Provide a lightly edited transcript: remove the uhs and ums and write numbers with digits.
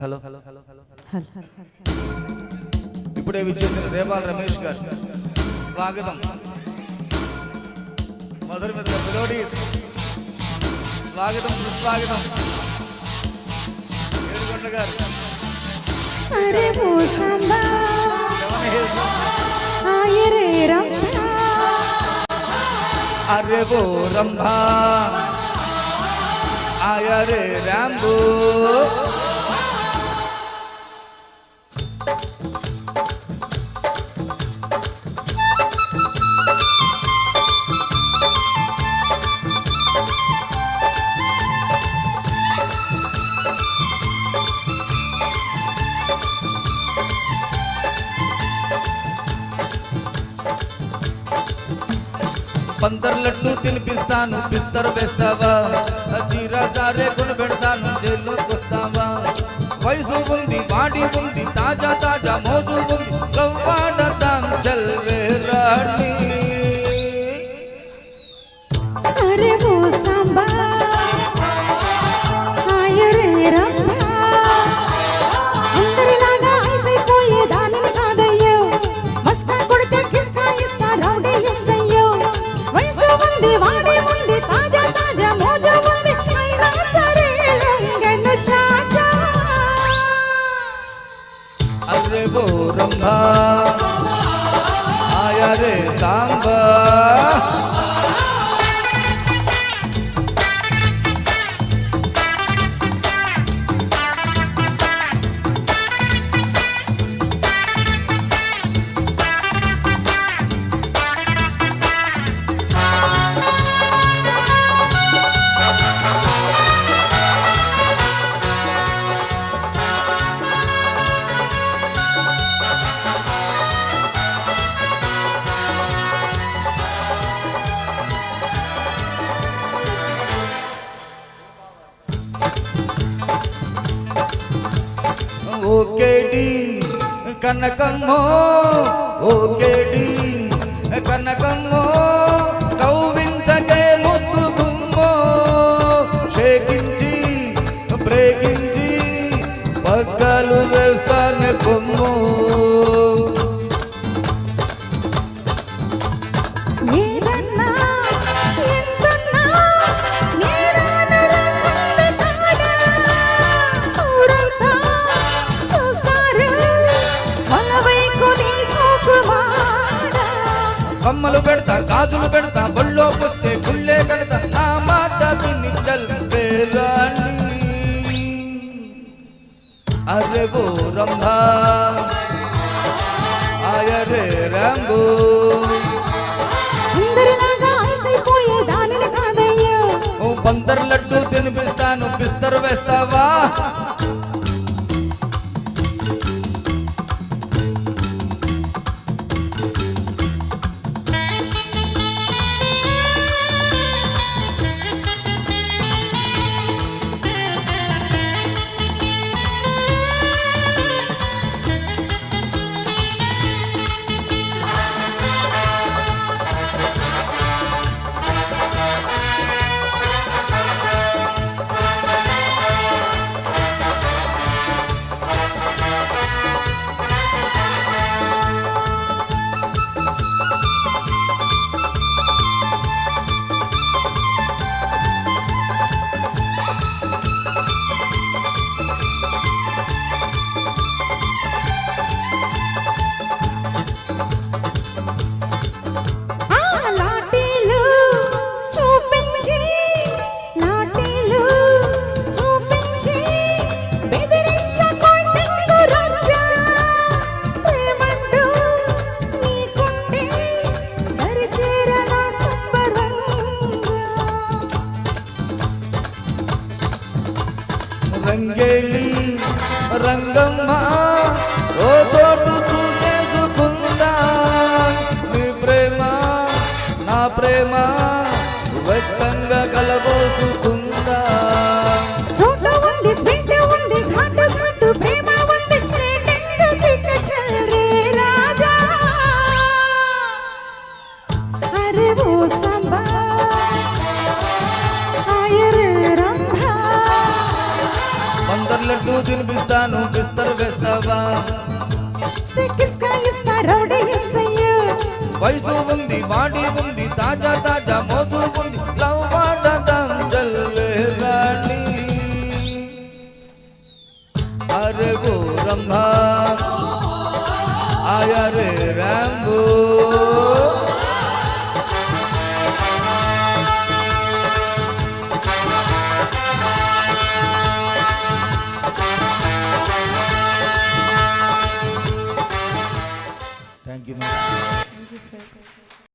Hello ఇప్పుడే విచ్చేసిన రేపాల్ రమేష్ గారు స్వాగతం. మొదటి మీద మెలోడీ స్వాగతం సుస్వాగతం. ఏడుకొండ గారు అరే భూషంబా ఆయరే రంభా అరే బో రంభా ఆయరే రాంబో పందర్ లడ్డు తినిపిస్తాను బిస్తర్ వేస్తావా, చీరా సారే కొని పెడతాను జైల్లోకి వస్తావా. వయసు ఉంది వాడి ఉంది తాజా తాజా మోజు ఉంది కవ్వాడతాం చల్వే రాణి. అరే భూషంబా ఆయరే రంభా అందరిలాగా ఐసైపోయే దానిని కాదయ్యో, మస్కా కొడితే కిస్కా ఇస్తా రౌడీ ఎస్సయ్యో. వయసు ఉంది వాడి ఉంది తాజా తాజా మోజు ఉంది అయినా సరే లంగను చాచా. అరే బో రంభా ఆయరే సాంబా ఓకేడి కనకమ్మో ఓకేడి కనకమ్మో కౌవించకే ముద్దు గుమ్మో షేకించి బ్రేకించి పగ్గాలు వేస్తానే కొమ్మో. ఏదన్నా ఎంతన్నా నేరాన రాసింది కాడా, ఊరంతా చూస్తారు మనవైపు నీ సోకుమాడ. కమ్మలు పెడతా గాజులు పెడతా బళ్ళోకొస్తే గుళ్ళే కడతా నా మాట విని చల్వే రాణి. అరే బో రంభా ఆయరే రాంబో అందరిలాగా ఐసైపోయే దానిని కాదయ్యో, ఓ బందర్ లడ్డు తినిపిస్తాను బిస్తర్ వేస్తావా. ఆ లాఠీలు చూపించి లాఠీలు చూపించి బెదిరించకొండెంగు రొట్టె. ప్రేమంటూ నీకుంటే దరిచేరన సంబరంగా. రంగేళి రంగమ్మ ఓ చోటు చూసేసుకుందా, నీ ప్రేమ నా ప్రేమ వెచ్చంగా కలబోసుకుందా. చోటు ఉంది స్వీట్ ఉంది ఘాటు ఘాటు ప్రేమ ఉంది స్వీటెందు దిక్క చల్రే రాజా. అరే భూషంబా ఆయరే రంభా బందర్ లడ్డు తినిపిస్తాను బిస్తర్ వేస్తావా కిస్కా ఇస్తా రౌడీ ఎస్సయ్యో వయసు ఉంది వాడి ఉంది తాజా తాజా మోజు ఉంది లవ్ వాడదాం జల్వే రాణి అరే గో రంభా ఆయా రే Rambo Thank you, ma'am. Thank you, sir.